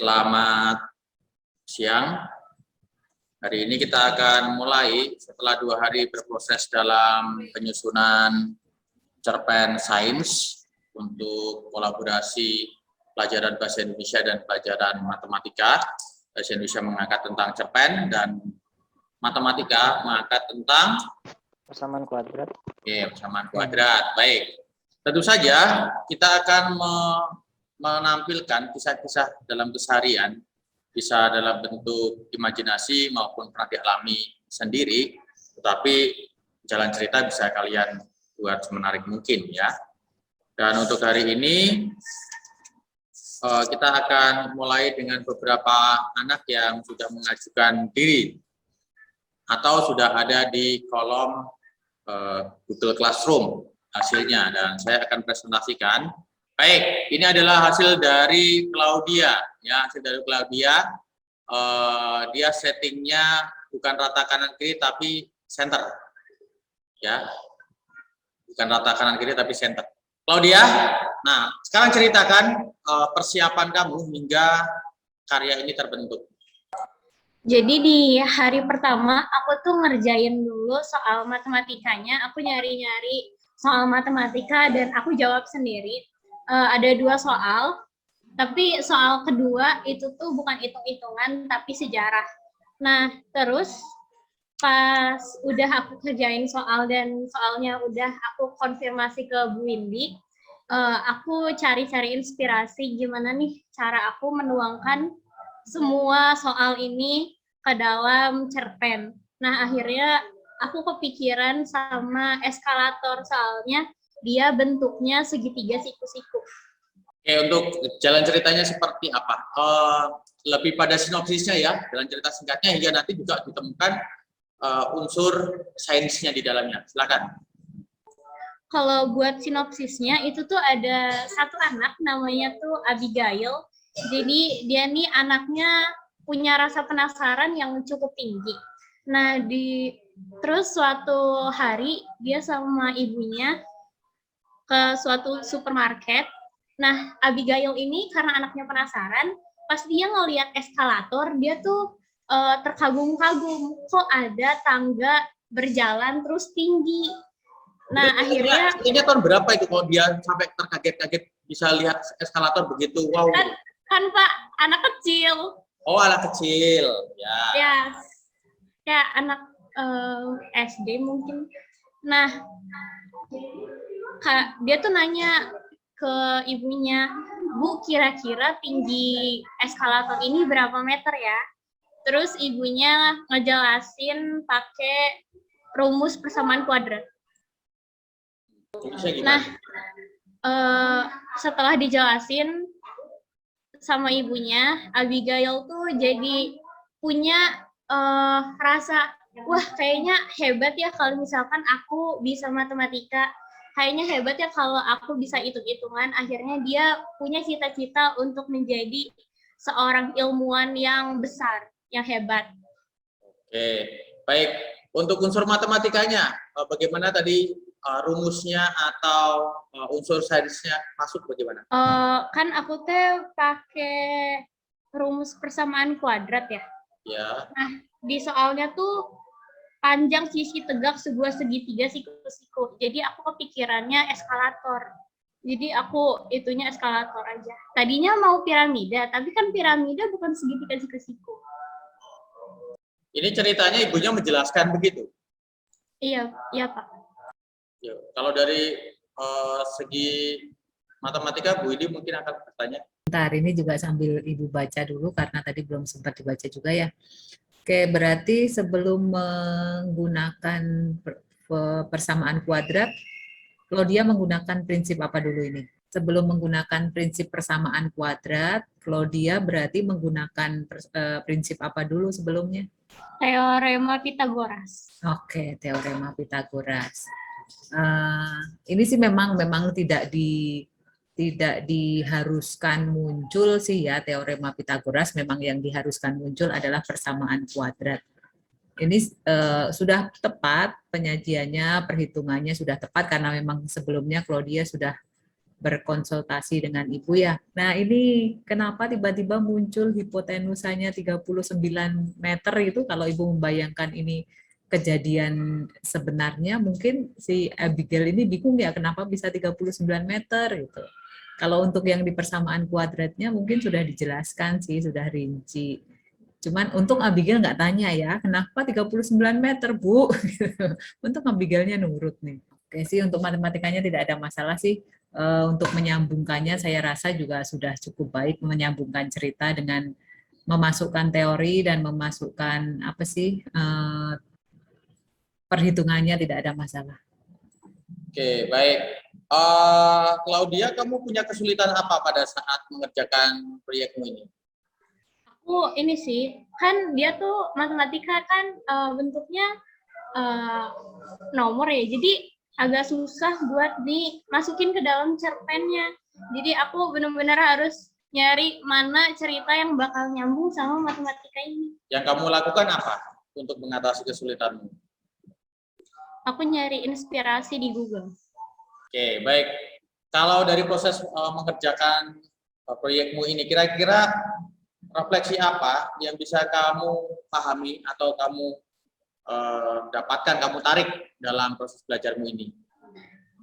Selamat siang. Hari ini kita akan mulai setelah 2 hari berproses dalam penyusunan cerpen sains untuk kolaborasi pelajaran bahasa Indonesia dan pelajaran matematika. Bahasa Indonesia mengangkat tentang cerpen dan matematika mengangkat tentang persamaan kuadrat. Oke, persamaan kuadrat. Baik. Tentu saja kita akan menampilkan kisah-kisah dalam keseharian, bisa dalam bentuk imajinasi maupun pernah dialami sendiri, tetapi jalan cerita bisa kalian buat semenarik mungkin ya. Dan untuk hari ini kita akan mulai dengan beberapa anak yang sudah mengajukan diri atau sudah ada di kolom Google Classroom hasilnya, dan saya akan presentasikan. Baik, ini adalah hasil dari Claudia, ya, hasil dari Claudia. Dia settingnya bukan rata kanan kiri tapi center, ya, bukan rata kanan kiri tapi center. Claudia, nah sekarang ceritakan persiapan kamu hingga karya ini terbentuk. Jadi di hari pertama aku tuh ngerjain dulu soal matematikanya, aku nyari-nyari soal matematika dan aku jawab sendiri. Ada 2 soal, tapi soal kedua itu tuh bukan hitung-hitungan tapi sejarah. Nah, terus pas udah aku kerjain soal dan soalnya udah aku konfirmasi ke Bu Windy, aku cari-cari inspirasi gimana nih cara aku menuangkan semua soal ini ke dalam cerpen. Nah, akhirnya aku kepikiran sama eskalator, soalnya dia bentuknya segitiga siku-siku. Oke, untuk jalan ceritanya seperti apa? Lebih pada sinopsisnya ya, jalan cerita singkatnya, hingga nanti juga ditemukan unsur sainsnya di dalamnya. Silakan. Kalau buat sinopsisnya itu tuh ada satu anak namanya tuh Abigail. Jadi dia nih anaknya punya rasa penasaran yang cukup tinggi. Nah, terus suatu hari dia sama ibunya ke suatu supermarket. Nah, Abigail ini karena anaknya penasaran, pas dia ngelihat eskalator, dia tuh terkagum-kagum, kok ada tangga berjalan terus tinggi. Nah, akhirnya... Ini tahun berapa itu kalau dia sampai terkaget-kaget bisa lihat eskalator begitu? Wow. Kan Pak, anak kecil. Oh, anak kecil. Ya. Ya anak SD mungkin. Nah, dia tuh nanya ke ibunya, Bu, kira-kira tinggi eskalator ini berapa meter ya? Terus ibunya ngejelasin pakai rumus persamaan kuadrat. Nah, setelah dijelasin sama ibunya, Abigail tuh jadi punya rasa, wah kayaknya hebat ya kalau misalkan aku bisa matematika, kayaknya hebat ya kalau aku bisa hitung-hitungan. Akhirnya dia punya cita-cita untuk menjadi seorang ilmuwan yang besar, yang hebat. Oke, baik. Untuk unsur matematikanya, bagaimana tadi rumusnya atau unsur sainsnya masuk bagaimana? Kan aku teh pakai rumus persamaan kuadrat ya. Ya. Nah, di soalnya tuh panjang sisi tegak sebuah segitiga siku-siku. Jadi aku kepikirannya eskalator. Jadi aku itunya eskalator aja. Tadinya mau piramida, tapi kan piramida bukan segitiga siku-siku. Ini ceritanya ibunya menjelaskan begitu? Iya Pak. Ya, kalau dari segi matematika, Bu Idi mungkin akan bertanya. Bentar, ini juga sambil Ibu baca dulu karena tadi belum sempat dibaca juga ya. Oke, berarti sebelum menggunakan persamaan kuadrat, Claudia menggunakan prinsip apa dulu ini? Sebelum menggunakan prinsip persamaan kuadrat, Claudia berarti menggunakan prinsip apa dulu sebelumnya? Teorema Pitagoras. Oke, teorema Pitagoras. Ini sih memang tidak diharuskan muncul sih ya teorema Pitagoras. Memang yang diharuskan muncul adalah persamaan kuadrat. Ini sudah tepat penyajiannya, perhitungannya sudah tepat karena memang sebelumnya Claudia sudah berkonsultasi dengan Ibu ya. Nah, ini kenapa tiba-tiba muncul hipotenusanya 39 meter itu, kalau Ibu membayangkan ini kejadian sebenarnya, mungkin si Abigail ini bingung ya kenapa bisa 39 meter gitu. Kalau untuk yang di persamaan kuadratnya mungkin sudah dijelaskan sih, sudah rinci. Cuman untung Abigail nggak tanya ya, kenapa 39 meter, Bu? Untung Abigailnya nurut nih. Oke sih, untuk matematikanya tidak ada masalah sih. Untuk menyambungkannya saya rasa juga sudah cukup baik, menyambungkan cerita dengan memasukkan teori dan memasukkan apa sih perhitungannya, tidak ada masalah. Oke, baik. Claudia, kamu punya kesulitan apa pada saat mengerjakan proyekmu ini? Aku ini sih, kan dia tuh matematika kan bentuknya nomor ya, jadi agak susah buat dimasukin ke dalam cerpennya. Jadi aku benar-benar harus nyari mana cerita yang bakal nyambung sama matematika ini. Yang kamu lakukan apa untuk mengatasi kesulitanmu? Aku nyari inspirasi di Google. Oke, baik. Kalau dari proses mengerjakan proyekmu ini, kira-kira refleksi apa yang bisa kamu pahami atau kamu dapatkan, kamu tarik dalam proses belajarmu ini?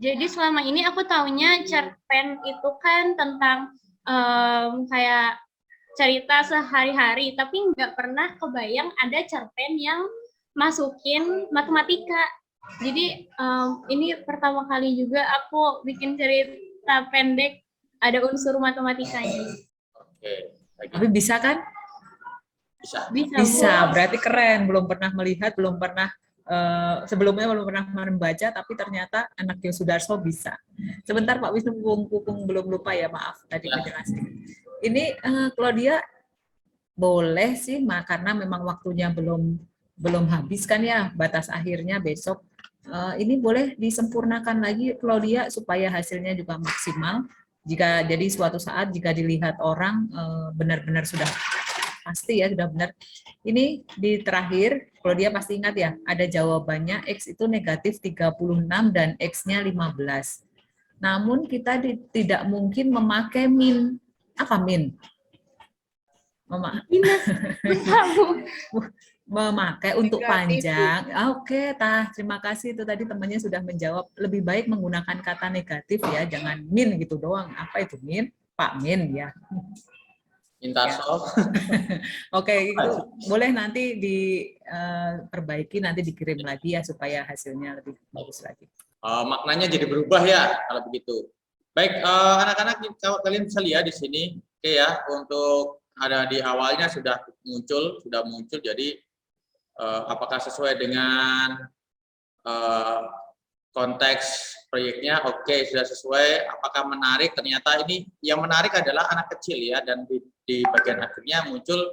Jadi selama ini aku taunya cerpen itu kan tentang kayak cerita sehari-hari, tapi nggak pernah kebayang ada cerpen yang masukin matematika. Jadi ini pertama kali juga aku bikin cerita pendek ada unsur matematikanya. Oke. Tapi bisa kan? Bisa, berarti keren. Belum pernah melihat, belum pernah sebelumnya belum pernah membaca, tapi ternyata anak Yosudarso bisa. Sebentar Pak Wisnu, Pupung belum lupa ya, maaf tadi menjelaskan. Ini Claudia boleh sih, karena memang waktunya belum habis kan ya, batas akhirnya besok. Ini boleh disempurnakan lagi Claudia supaya hasilnya juga maksimal. Jika jadi suatu saat jika dilihat orang benar-benar sudah pasti ya, sudah benar. Ini di terakhir, kalau dia pasti ingat ya, ada jawabannya X itu negatif 36 dan X-nya 15. Namun kita tidak mungkin memakai min. Apa min? Memakai untuk panjang. Oke, terima kasih, itu tadi temannya sudah menjawab. Lebih baik menggunakan kata negatif ya, jangan min gitu doang. Apa itu min? Pak Min ya. Intarso. Oke, itu boleh nanti diperbaiki, nanti dikirim lagi ya supaya hasilnya lebih bagus lagi. Maknanya jadi berubah ya kalau begitu. Baik, anak-anak kalian bisa lihat di sini, oke ya, untuk ada di awalnya sudah muncul, jadi apakah sesuai dengan konteks proyeknya? Oke, sudah sesuai. Apakah menarik? Ternyata ini yang menarik adalah anak kecil ya, dan di bagian akhirnya muncul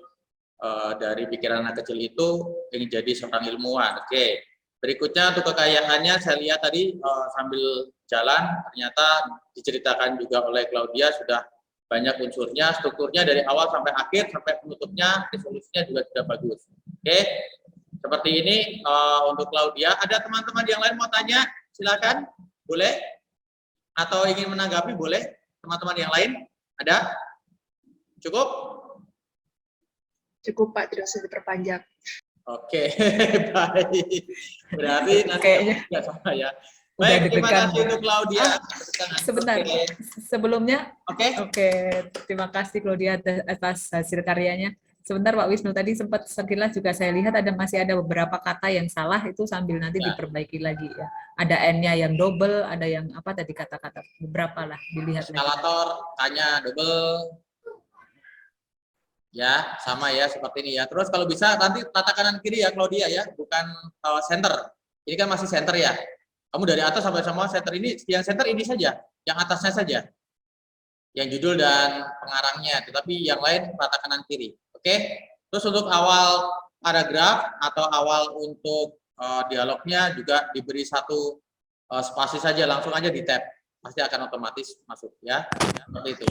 dari pikiran anak kecil itu ingin jadi seorang ilmuwan. Oke, berikutnya untuk kekayaannya saya lihat tadi sambil jalan ternyata diceritakan juga oleh Claudia, sudah banyak unsurnya, strukturnya dari awal sampai akhir, sampai penutupnya, resolusinya juga sudah bagus. Oke, seperti ini untuk Claudia. Ada teman-teman yang lain mau tanya? Silakan, boleh? Atau ingin menanggapi, boleh? Teman-teman yang lain, ada? Cukup? Cukup Pak, tidak usah diperpanjang. Oke, baik. Berarti nanti kayaknya nggak sama ya. Baik, terima kasih untuk Claudia. Sebentar, sebelumnya. Oke, terima kasih Claudia atas hasil karyanya. Sebentar Pak Wisnu, tadi sempat sekilas juga saya lihat masih ada beberapa kata yang salah, itu sambil nanti diperbaiki lagi ya. Ada N-nya yang double, ada yang apa tadi kata-kata, beberapa lah dilihat. Eskalator, tanya double. Ya, sama ya seperti ini ya. Terus kalau bisa nanti tata kanan kiri ya Claudia ya, bukan center. Ini kan masih center ya. Kamu dari atas sampai semua center ini, yang center ini saja, yang atasnya saja. Yang judul dan pengarangnya, tetapi yang lain tata kanan kiri. Oke, terus untuk awal paragraf atau awal untuk dialognya juga diberi satu spasi saja, langsung aja di tab, pasti akan otomatis masuk ya, seperti itu.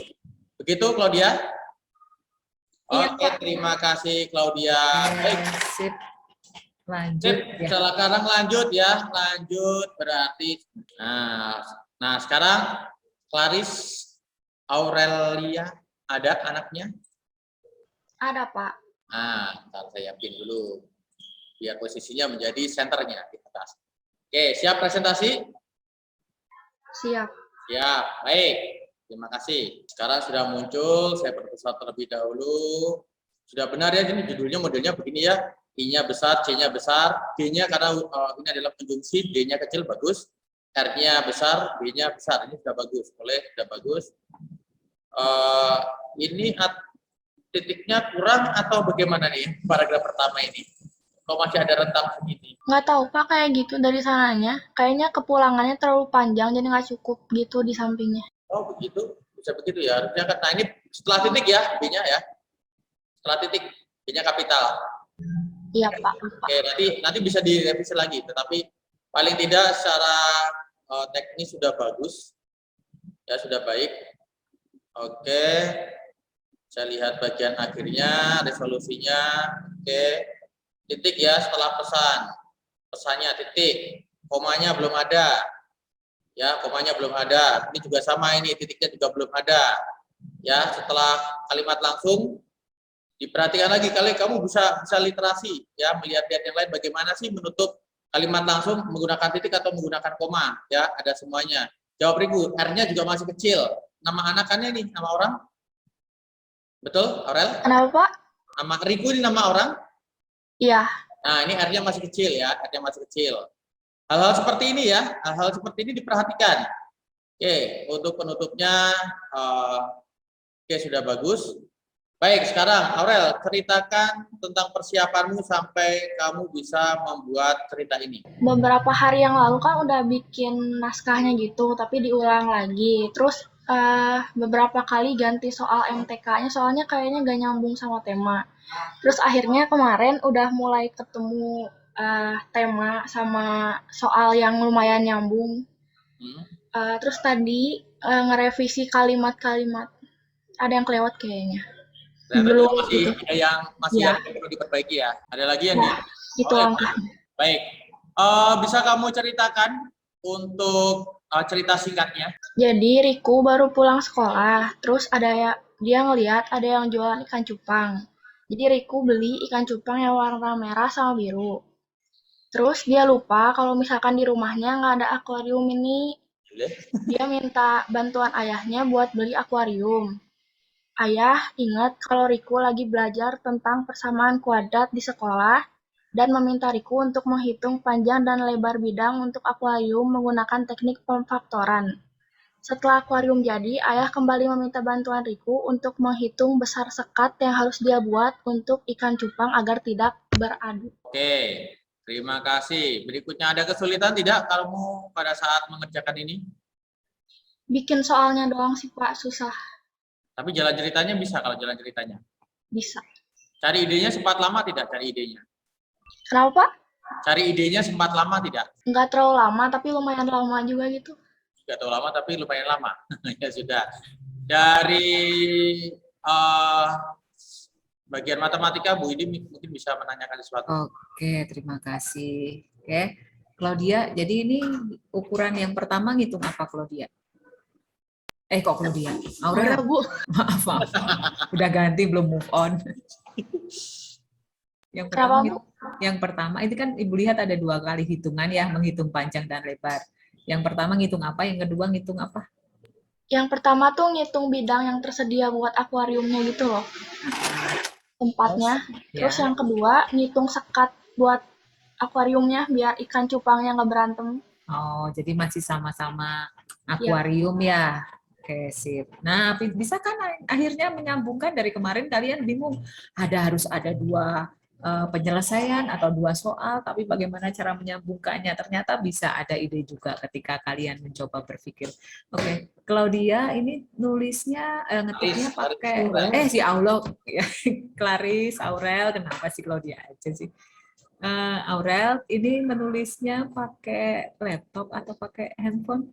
Begitu Claudia? Oke, terima kasih Claudia. Baik, sip. Lanjut. Sekarang lanjut ya, lanjut berarti. Nah sekarang Claris Aurelia, ada anaknya? Ada, Pak. Nah, ntar saya pin dulu. Biar posisinya menjadi senternya di atas. Oke, siap presentasi? Siap. Siap, baik. Terima kasih. Sekarang sudah muncul, saya perbesar terlebih dahulu. Sudah benar ya, ini judulnya modelnya begini ya. I-nya besar, C-nya besar, D-nya karena ini adalah konjungsi, D-nya kecil, bagus. R-nya besar, B-nya besar, ini sudah bagus. Boleh, sudah bagus. Ini titiknya kurang atau bagaimana nih paragraf pertama ini? Kok masih ada rentang segini? Nggak tahu, Pak, kayak gitu dari sananya. Kayaknya kepulangannya terlalu panjang, jadi nggak cukup gitu di sampingnya. Oh begitu, bisa begitu ya. Harusnya kan, nah ini setelah titik ya, B-nya ya. Setelah titik, B-nya kapital. Iya, Pak. Oke, nanti bisa direvisi lagi, tetapi paling tidak secara teknis sudah bagus, ya sudah baik. Oke, saya lihat bagian akhirnya, resolusinya. Oke, titik ya setelah pesannya titik, komanya belum ada, ya komanya belum ada. Ini juga sama, ini titiknya juga belum ada, ya. Setelah kalimat langsung, diperhatikan lagi, kali kamu bisa literasi, ya, melihat-lihat yang lain bagaimana sih menutup kalimat langsung menggunakan titik atau menggunakan koma, ya, ada semuanya. Jawab Riku, R-nya juga masih kecil. Nama anakannya nih, nama orang? Betul, Aurel? Kenapa, Pak? Nama Riku ini nama orang? Iya. Nah, ini R-nya masih kecil ya, R-nya masih kecil. Hal-hal seperti ini ya, hal-hal seperti ini diperhatikan. Oke, untuk penutupnya, oke sudah bagus. Baik, sekarang Aurel, ceritakan tentang persiapanmu sampai kamu bisa membuat cerita ini. Beberapa hari yang lalu kan udah bikin naskahnya gitu, tapi diulang lagi. Terus beberapa kali ganti soal MTK-nya, soalnya kayaknya gak nyambung sama tema. Terus akhirnya kemarin udah mulai ketemu tema sama soal yang lumayan nyambung. Terus tadi ngerevisi kalimat-kalimat. Ada yang kelewat kayaknya. Belum masih ada yang perlu diperbaiki ya. Ada lagi yang itu langkah. Baik. Bisa kamu ceritakan untuk cerita singkatnya? Jadi Riku baru pulang sekolah, terus dia ngelihat ada yang jualan ikan cupang. Jadi Riku beli ikan cupang yang warna merah sama biru. Terus dia lupa kalau misalkan di rumahnya nggak ada akuarium ini. Dia minta bantuan ayahnya buat beli akuarium. Ayah ingat kalau Riku lagi belajar tentang persamaan kuadrat di sekolah dan meminta Riku untuk menghitung panjang dan lebar bidang untuk akuarium menggunakan teknik pemfaktoran. Setelah akuarium jadi, ayah kembali meminta bantuan Riku untuk menghitung besar sekat yang harus dia buat untuk ikan cupang agar tidak beradu. Oke, terima kasih. Berikutnya ada kesulitan tidak kamu pada saat mengerjakan ini? Bikin soalnya doang sih Pak, susah. Tapi jalan ceritanya bisa kalau jalan ceritanya? Bisa. Cari idenya sempat lama tidak cari idenya? Kenapa Pak? Cari idenya sempat lama tidak? Nggak terlalu lama, tapi lumayan lama juga gitu. Nggak terlalu lama, tapi lumayan lama. Ya sudah. Dari bagian matematika, Bu Idi mungkin bisa menanyakan sesuatu. Oke, terima kasih. Oke, Claudia, jadi ini ukuran yang pertama ngitung apa, Claudia? Kok Claudia? Aurel, Bu. Maaf. Udah ganti, belum move on. Yang pertama, itu kan Ibu lihat ada 2 kali hitungan ya, menghitung panjang dan lebar. Yang pertama ngitung apa, yang kedua ngitung apa? Yang pertama tuh ngitung bidang yang tersedia buat akuariumnya gitu loh. Tempatnya. Terus yang kedua ngitung sekat buat akuariumnya biar ikan cupangnya nggak berantem. Oh, jadi masih sama-sama akuarium ya. Oke, sip. Nah, bisa kan akhirnya menyambungkan dari kemarin kalian bingung harus ada 2 penyelesaian atau 2 soal, tapi bagaimana cara menyambungkannya? Ternyata bisa ada ide juga ketika kalian mencoba berpikir. Oke, Claudia ini nulisnya ngetiknya pakai si Allah ya. Claris, Aurel, kenapa sih Claudia aja sih? Aurel ini menulisnya pakai laptop atau pakai handphone?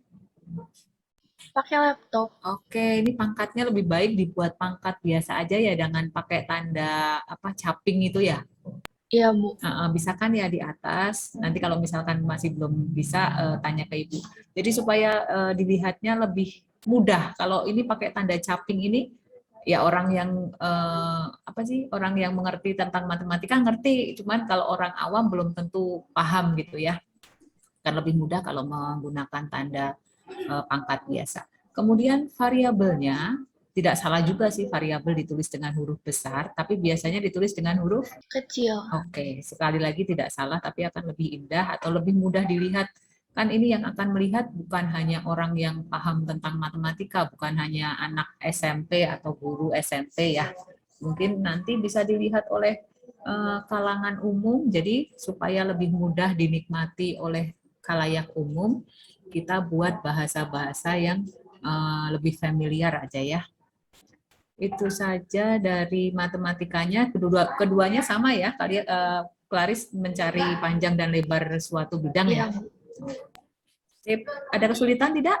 Pakai laptop. Oke, ini pangkatnya lebih baik dibuat pangkat biasa aja ya, jangan pakai tanda caping itu ya. Iya, Bu. Bisa kan ya di atas. Nanti kalau misalkan masih belum bisa tanya ke Ibu. Jadi supaya dilihatnya lebih mudah. Kalau ini pakai tanda caping ini, ya orang yang orang yang mengerti tentang matematika ngerti, cuman kalau orang awam belum tentu paham gitu ya. Kan lebih mudah kalau menggunakan tanda pangkat biasa. Kemudian variabelnya tidak salah juga sih variabel ditulis dengan huruf besar, tapi biasanya ditulis dengan huruf Kecil. Oke, sekali lagi tidak salah, tapi akan lebih indah atau lebih mudah dilihat. Kan ini yang akan melihat bukan hanya orang yang paham tentang matematika, bukan hanya anak SMP atau guru SMP ya. Mungkin nanti bisa dilihat oleh kalangan umum, jadi supaya lebih mudah dinikmati oleh khalayak umum, kita buat bahasa-bahasa yang lebih familiar aja ya. Itu saja dari matematikanya. Keduanya sama ya, kalian Claris mencari panjang dan lebar suatu bidang Iya, ya. Bu. Sip. Ada kesulitan tidak?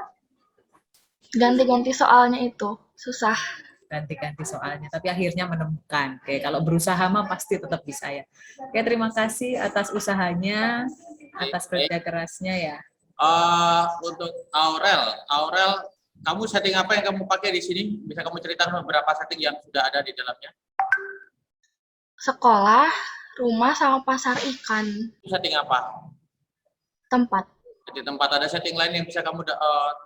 Ganti-ganti soalnya itu susah. Ganti-ganti soalnya, tapi akhirnya menemukan. Oke, kalau berusaha mah pasti tetap bisa ya. Oke, terima kasih atas usahanya, atas kerja kerasnya ya. Untuk Aurel, kamu setting apa yang kamu pakai di sini? Bisa kamu ceritakan beberapa setting yang sudah ada di dalamnya? Sekolah, rumah, sama pasar ikan. Itu setting apa? Tempat. Di tempat ada setting lain yang bisa kamu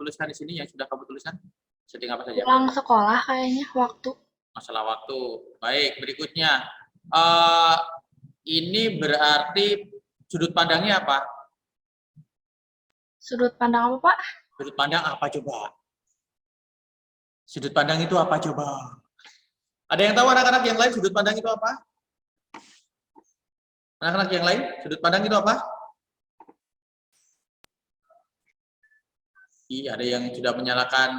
tuliskan di sini yang sudah kamu tuliskan? Setting apa saja? Pulang sekolah kayaknya waktu. Masalah waktu. Baik, berikutnya. Ini berarti sudut pandangnya apa? Sudut pandang apa, Pak? Sudut pandang apa coba? Sudut pandang itu apa coba? Ada yang tahu anak-anak yang lain sudut pandang itu apa? Anak-anak yang lain sudut pandang itu apa? Iya, ada yang sudah menyalakan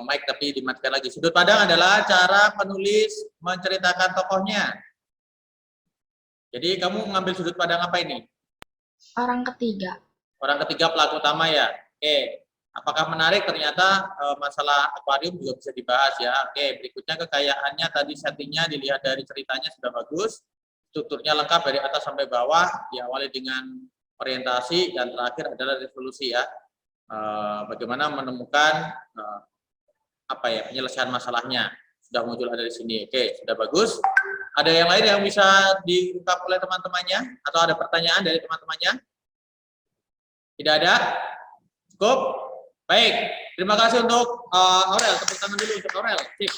mic tapi dimatikan lagi. Sudut pandang adalah cara penulis menceritakan tokohnya. Jadi kamu mengambil sudut pandang apa ini? Orang ketiga. Orang ketiga pelaku utama ya. Oke. Apakah menarik? Ternyata masalah akuarium juga bisa dibahas ya. Oke, berikutnya kekayaannya tadi settingnya dilihat dari ceritanya sudah bagus. Strukturnya lengkap dari atas sampai bawah. Diawali dengan orientasi dan terakhir adalah resolusi ya. Bagaimana menemukan penyelesaian masalahnya. Sudah muncul ada di sini. Oke, sudah bagus. Ada yang lain yang bisa diungkap oleh teman-temannya? Atau ada pertanyaan dari teman-temannya? Tidak ada? Cukup? Baik, terima kasih untuk Aurel. Tepuk tangan dulu untuk Aurel. Sip.